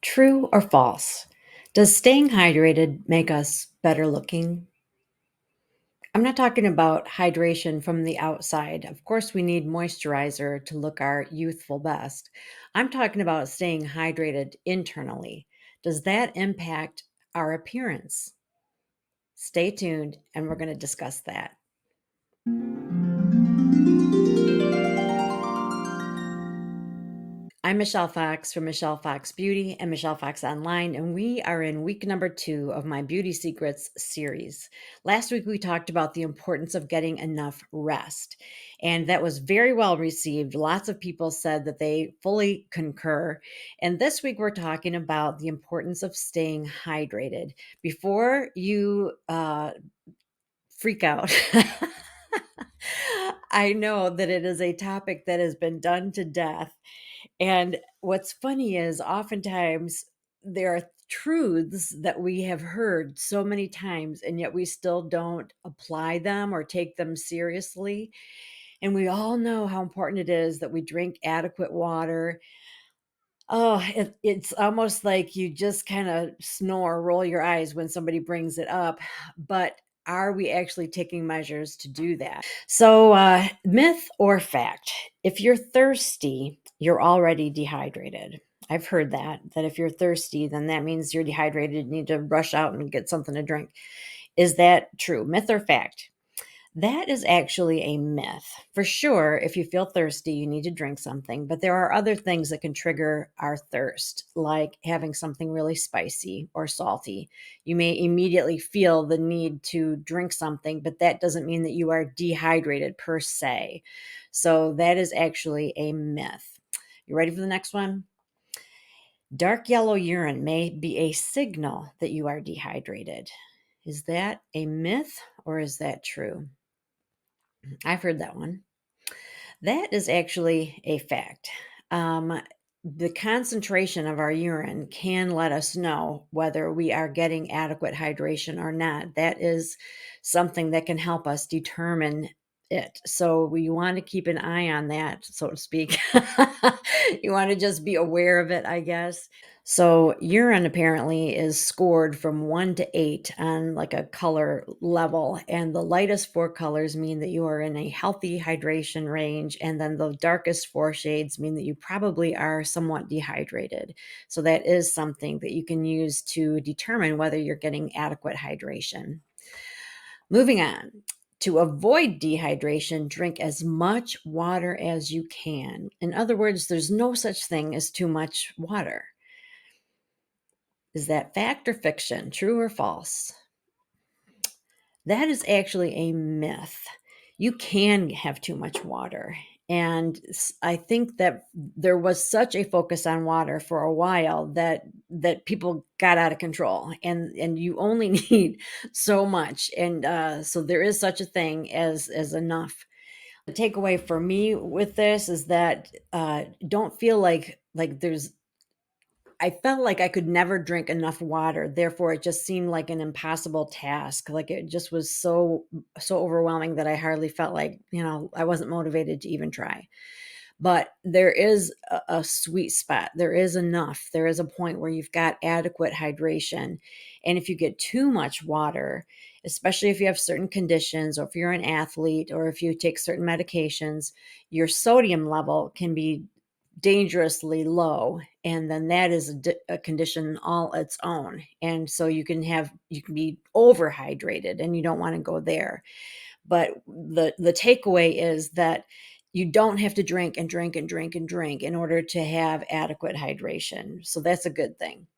True or false? Does staying hydrated make us better looking? I'm not talking about hydration from the outside. Of course, we need moisturizer to look our youthful best. I'm talking about staying hydrated internally. Does that impact our appearance? Stay tuned, and we're going to discuss that. I'm Michelle Fox from Michelle Fox Beauty and Michelle Fox Online, and we are in week number 2 of my Beauty Secrets series. Last week, we talked about the importance of getting enough rest, and that was very well received. Lots of people said that they fully concur. And this week, we're talking about the importance of staying hydrated. Before you freak out, I know that it is a topic that has been done to death. And what's funny is oftentimes there are truths that we have heard so many times, and yet we still don't apply them or take them seriously. And we all know how important it is that we drink adequate water. Oh, it's almost like you just kind of snore, roll your eyes when somebody brings it up. But are we actually taking measures to do that? So, myth or fact, if you're thirsty, you're already dehydrated. I've heard that if you're thirsty, then that means you're dehydrated, you need to rush out and get something to drink. Is that true? Myth or fact? That is actually a myth. For sure, if you feel thirsty, you need to drink something, but there are other things that can trigger our thirst, like having something really spicy or salty. You may immediately feel the need to drink something, but that doesn't mean that you are dehydrated per se. So that is actually a myth. You ready for the next one? Dark yellow urine may be a signal that you are dehydrated. Is that a myth or is that true? I've heard that one. That is actually a fact. The concentration of our urine can let us know whether we are getting adequate hydration or not. That is something that can help us determine it. So we want to keep an eye on that, so to speak. You want to just be aware of it, I guess. So urine apparently is scored from 1 to 8 on like a color level, and the lightest 4 colors mean that you are in a healthy hydration range, and then the darkest 4 shades mean that you probably are somewhat dehydrated. So that is something that you can use to determine whether you're getting adequate hydration. Moving on. To avoid dehydration, drink as much water as you can. In other words, there's no such thing as too much water. Is that fact or fiction? True or false? That is actually a myth. You can have too much water. And I think that there was such a focus on water for a while that people got out of control, and you only need so much. And so there is such a thing as enough. The takeaway for me with this is that don't feel like there's I felt like I could never drink enough water. Therefore, it just seemed like an impossible task. Like it just was so overwhelming that I hardly felt like, I wasn't motivated to even try. But there is a sweet spot. There is enough. There is a point where you've got adequate hydration. And if you get too much water, especially if you have certain conditions or if you're an athlete or if you take certain medications, your sodium level can be dangerously low, and then that is a condition all its own. And so you can be overhydrated, and you don't want to go there. But the takeaway is that you don't have to drink and drink and drink and drink in order to have adequate hydration. So that's a good thing.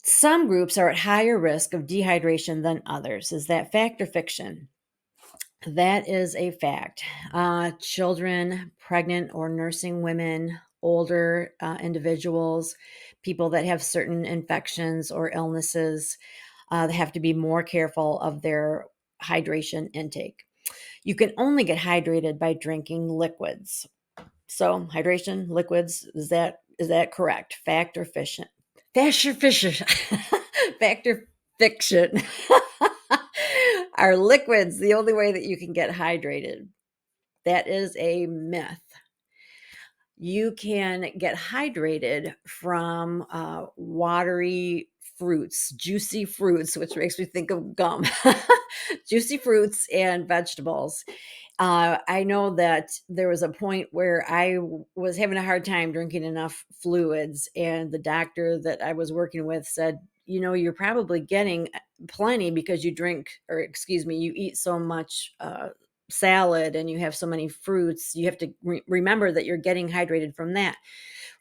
Some groups are at higher risk of dehydration than others. Is that fact or fiction? That is a fact. Children, pregnant or nursing women, older individuals, people that have certain infections or illnesses, they have to be more careful of their hydration intake. You can only get hydrated by drinking liquids. So, hydration, liquids, is that correct? Fact or fiction? Fact or fiction? Fact or fiction? Are liquids the only way that you can get hydrated? That is a myth. You can get hydrated from watery fruits, juicy fruits, which makes me think of gum, juicy fruits and vegetables. I know that there was a point where was having a hard time drinking enough fluids, and the doctor that I was working with said, you're probably getting plenty because you drink, or excuse me, you eat so much salad and you have so many fruits. You have to remember that you're getting hydrated from that.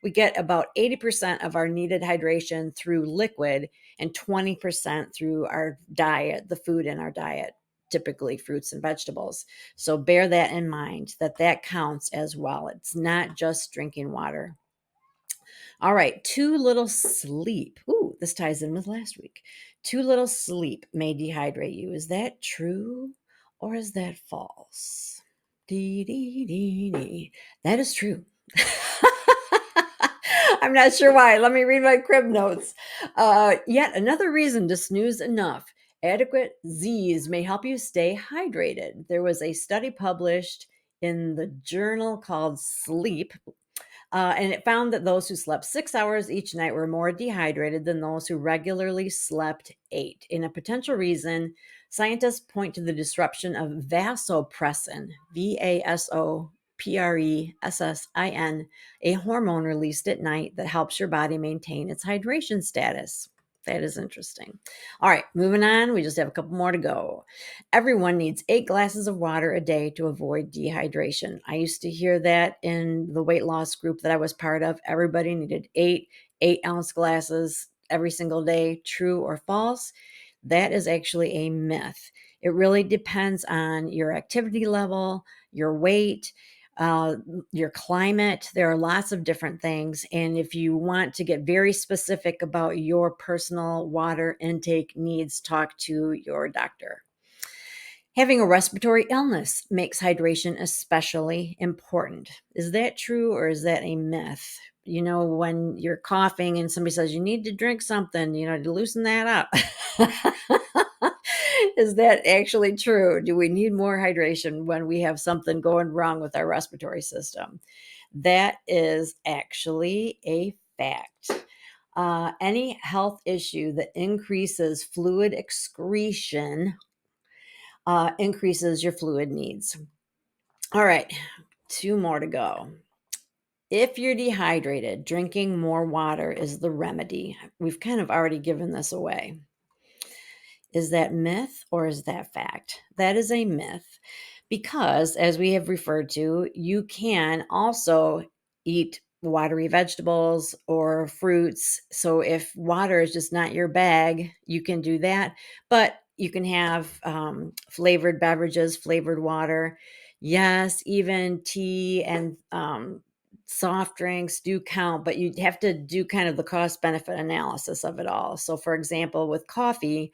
We get about 80% of our needed hydration through liquid and 20% through our diet, the food in our diet, typically fruits and vegetables. So bear that in mind, that counts as well. It's not just drinking water. All right, too little sleep. Ooh, this ties in with last week. Too little sleep may dehydrate you. Is that true or is that false? Dee, dee, dee, dee. That is true. I'm not sure why. Let me read my crib notes. Yet another reason to snooze enough. Adequate Z's may help you stay hydrated. There was a study published in the journal called Sleep, and it found that those who slept 6 hours each night were more dehydrated than those who regularly slept 8. In a potential reason, scientists point to the disruption of vasopressin, VASOPRESSIN, a hormone released at night that helps your body maintain its hydration status. That is interesting. All right, moving on. We just have a couple more to go. Everyone needs 8 glasses of water a day to avoid dehydration. I used to hear that in the weight loss group that I was part of. Everybody needed 8-ounce glasses every single day. True or false? That is actually a myth. It really depends on your activity level, your weight, uh, your climate. There are lots of different things. And if you want to get very specific about your personal water intake needs, talk to your doctor. Having a respiratory illness makes hydration especially important. Is that true or is that a myth? When you're coughing and somebody says you need to drink something, to loosen that up. Is that actually true? Do we need more hydration when we have something going wrong with our respiratory system? That is actually a fact. Any health issue that increases fluid excretion increases your fluid needs. All right, 2 more to go. If you're dehydrated, drinking more water is the remedy. We've kind of already given this away. Is that myth or is that fact? That is a myth because, as we have referred to, you can also eat watery vegetables or fruits. So, if water is just not your bag, you can do that. But you can have flavored beverages, flavored water. Yes, even tea and soft drinks do count, but you have to do kind of the cost benefit analysis of it all. So, for example, with coffee,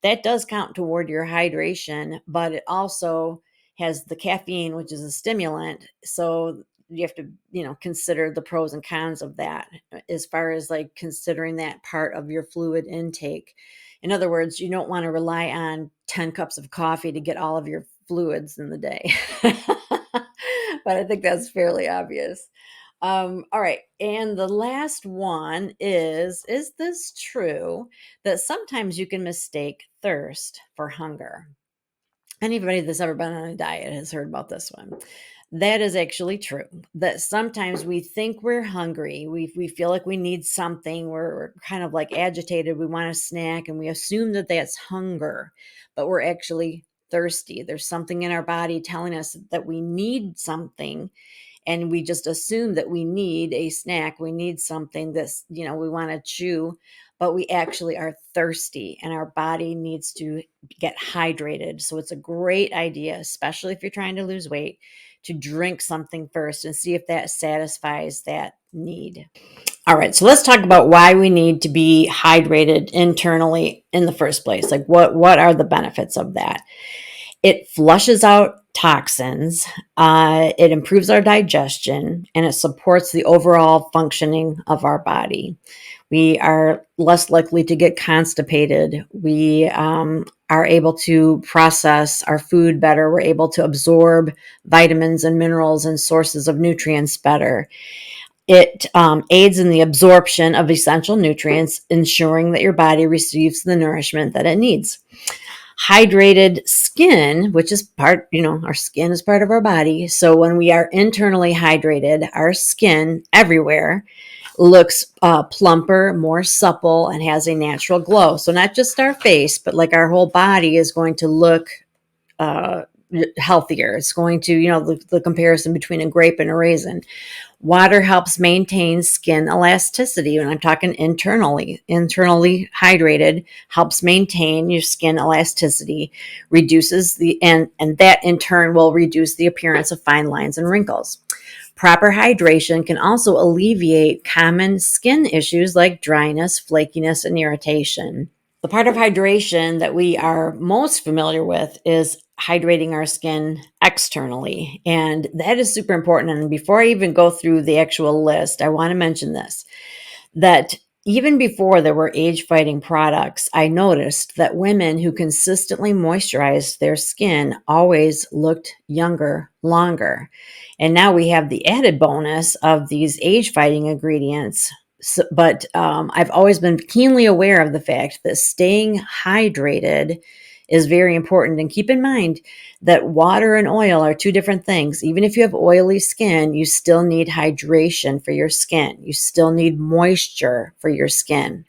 that does count toward your hydration, but it also has the caffeine, which is a stimulant. So you have to, consider the pros and cons of that as far as like considering that part of your fluid intake. In other words, you don't want to rely on 10 cups of coffee to get all of your fluids in the day. But I think that's fairly obvious. All right. And the last one is this true that sometimes you can mistake thirst for hunger? Anybody that's ever been on a diet has heard about this one. That is actually true. That sometimes we think we're hungry. We feel like we need something. We're kind of like agitated. We want a snack and we assume that that's hunger, but we're actually thirsty. There's something in our body telling us that we need something, and we just assume that we need a snack, we need something that's, we want to chew, but we actually are thirsty and our body needs to get hydrated. So it's a great idea, especially if you're trying to lose weight, to drink something first and see if that satisfies that need. All right, so let's talk about why we need to be hydrated internally in the first place. Like what are the benefits of that? It flushes out toxins, it improves our digestion, and it supports the overall functioning of our body. We are less likely to get constipated. We are able to process our food better. We're able to absorb vitamins and minerals and sources of nutrients better. It aids in the absorption of essential nutrients, ensuring that your body receives the nourishment that it needs. Hydrated skin, which is part, our skin is part of our body. So when we are internally hydrated, our skin everywhere looks plumper, more supple, and has a natural glow. So not just our face, but like our whole body is going to look uh, healthier. It's going to, the comparison between a grape and a raisin. Water helps maintain skin elasticity. And I'm talking internally hydrated helps maintain your skin elasticity, reduces and that in turn will reduce the appearance of fine lines and wrinkles. Proper hydration can also alleviate common skin issues like dryness, flakiness, and irritation. The part of hydration that we are most familiar with is hydrating our skin externally. And that is super important. And before I even go through the actual list, I want to mention this, that even before there were age fighting products, I noticed that women who consistently moisturized their skin always looked younger longer. And now we have the added bonus of these age fighting ingredients. But I've always been keenly aware of the fact that staying hydrated is very important. And keep in mind that water and oil are two different things. Even if you have oily skin, you still need hydration for your skin. You still need moisture for your skin.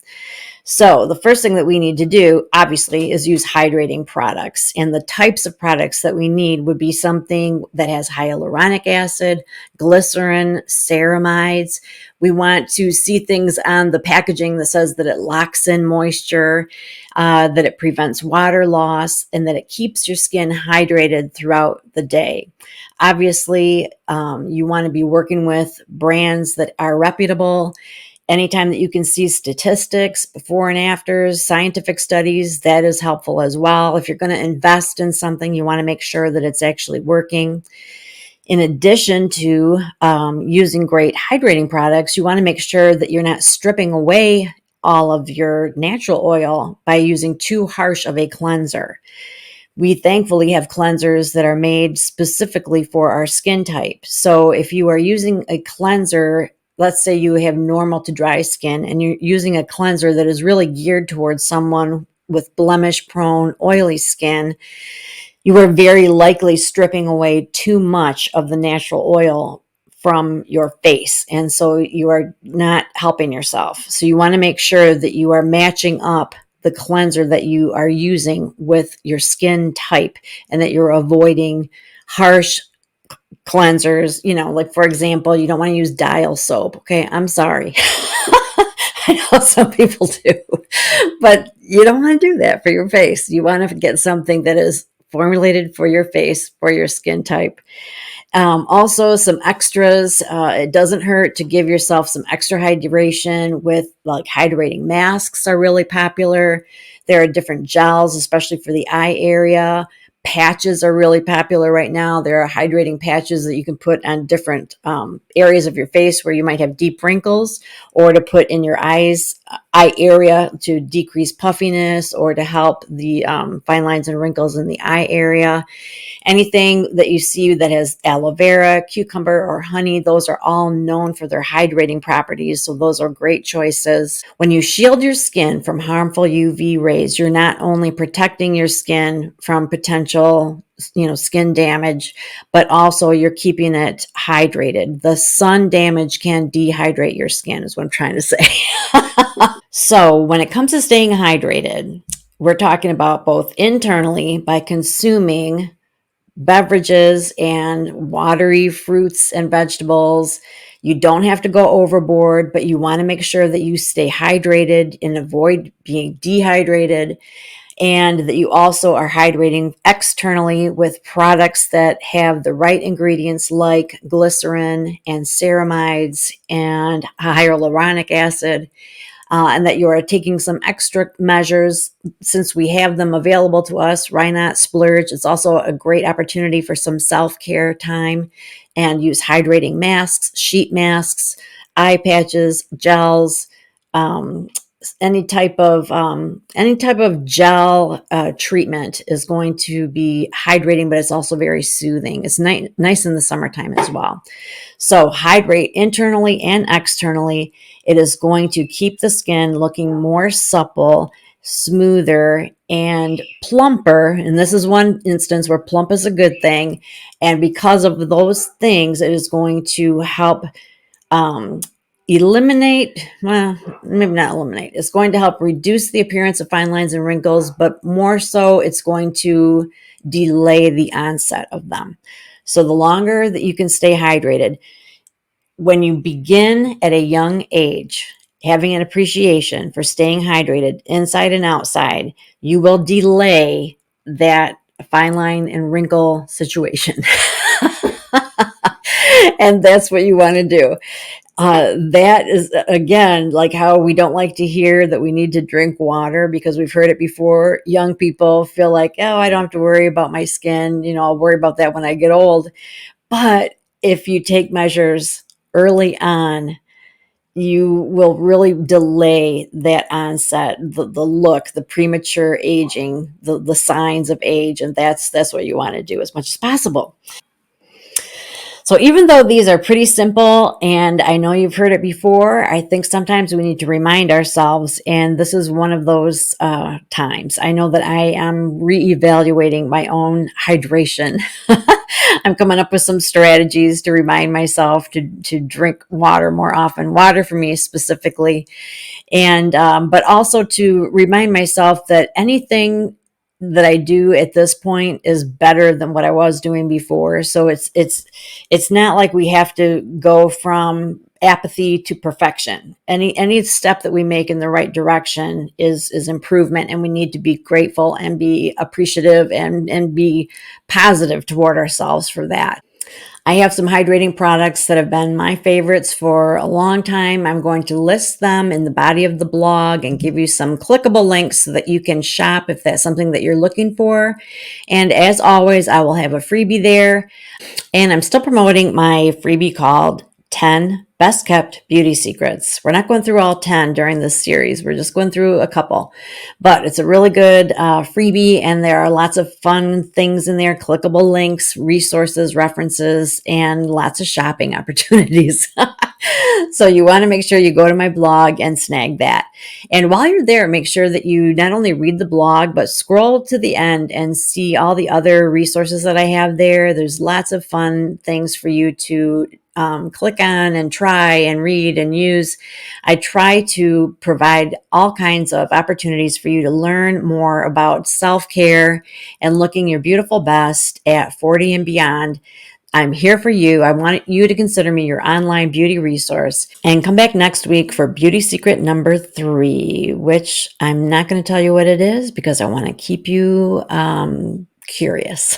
So the first thing that we need to do, obviously, is use hydrating products. And the types of products that we need would be something that has hyaluronic acid, glycerin, ceramides. We want to see things on the packaging that says that it locks in moisture, that it prevents water loss, and that it keeps your skin hydrated throughout the day. Obviously, you want to be working with brands that are reputable. Anytime that you can see statistics, before and afters, scientific studies, that is helpful as well. If you're going to invest in something, you want to make sure that it's actually working. In addition to using great hydrating products, you want to make sure that you're not stripping away all of your natural oil by using too harsh of a cleanser. We thankfully have cleansers that are made specifically for our skin type. So if you are using a cleanser, let's say you have normal to dry skin and you're using a cleanser that is really geared towards someone with blemish prone, oily skin, you are very likely stripping away too much of the natural oil from your face. And so you are not helping yourself. So you want to make sure that you are matching up the cleanser that you are using with your skin type and that you're avoiding harsh cleansers. Like for example, you don't want to use Dial soap. Okay, I'm sorry. I know some people do, but you don't want to do that for your face. You want to get something that is formulated for your face, for your skin type. Also, some extras. It doesn't hurt to give yourself some extra hydration with like hydrating masks are really popular. There are different gels, especially for the eye area. Patches are really popular right now. There are hydrating patches that you can put on different areas of your face where you might have deep wrinkles, or to put in your eye area to decrease puffiness or to help the fine lines and wrinkles in the eye area. Anything that you see that has aloe vera, cucumber, or honey, those are all known for their hydrating properties. So those are great choices. When you shield your skin from harmful UV rays, you're not only protecting your skin from potential skin damage, but also you're keeping it hydrated. The sun damage can dehydrate your skin is what I'm trying to say. So when it comes to staying hydrated, we're talking about both internally by consuming beverages and watery fruits and vegetables. You don't have to go overboard, but you want to make sure that you stay hydrated and avoid being dehydrated, and that you also are hydrating externally with products that have the right ingredients like glycerin and ceramides and hyaluronic acid. And that you are taking some extra measures since we have them available to us. Why not splurge? It's also a great opportunity for some self-care time, and use hydrating masks, sheet masks, eye patches, gels, any type of gel treatment is going to be hydrating, but it's also very soothing. It's nice in the summertime as well. So hydrate internally and externally. It is going to keep the skin looking more supple, smoother, and plumper. And this is one instance where plump is a good thing. And because of those things, it is going to help um, eliminate, well, maybe not eliminate, it's going to help reduce the appearance of fine lines and wrinkles, but more so, it's going to delay the onset of them. So the longer that you can stay hydrated, when you begin at a young age, having an appreciation for staying hydrated inside and outside, you will delay that fine line and wrinkle situation. And that's what you want to do. That is, again, like how we don't like to hear that we need to drink water because we've heard it before. Young people feel like, oh, I don't have to worry about my skin. I'll worry about that when I get old. But if you take measures early on, you will really delay that onset, the look, the premature aging, the signs of age. And that's what you want to do as much as possible. So even though these are pretty simple, and I know you've heard it before, I think sometimes we need to remind ourselves, and this is one of those times. I know that I am reevaluating my own hydration. I'm coming up with some strategies to remind myself to drink water more often, water for me specifically, and but also to remind myself that anything that I do at this point is better than what I was doing before. So it's not like we have to go from apathy to perfection. Any step that we make in the right direction is improvement, and we need to be grateful and be appreciative and be positive toward ourselves for that. I have some hydrating products that have been my favorites for a long time. I'm going to list them in the body of the blog and give you some clickable links so that you can shop if that's something that you're looking for. And as always, I will have a freebie there. And I'm still promoting my freebie called 10 Best Kept Beauty Secrets. We're not going through all 10 during this series. We're just going through a couple. But it's a really good freebie, and there are lots of fun things in there, clickable links, resources, references, and lots of shopping opportunities. So you want to make sure you go to my blog and snag that. And while you're there, make sure that you not only read the blog, but scroll to the end and see all the other resources that I have there. There's lots of fun things for you to click on and try and read and use. I try to provide all kinds of opportunities for you to learn more about self-care and looking your beautiful best at 40 and beyond. I'm here for you. I want you to consider me your online beauty resource, and come back next week for beauty secret number 3, which I'm not going to tell you what it is because I want to keep you curious.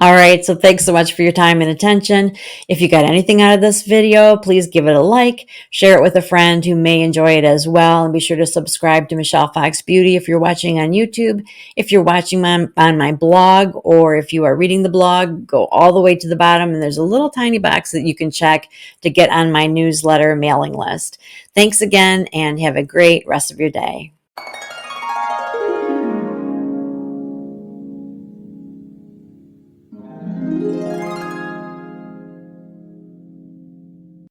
All right. So thanks so much for your time and attention. If you got anything out of this video, please give it a like, share it with a friend who may enjoy it as well. And be sure to subscribe to Michelle Fox Beauty if you're watching on YouTube. If you're watching on my blog, or if you are reading the blog, go all the way to the bottom and there's a little tiny box that you can check to get on my newsletter mailing list. Thanks again and have a great rest of your day.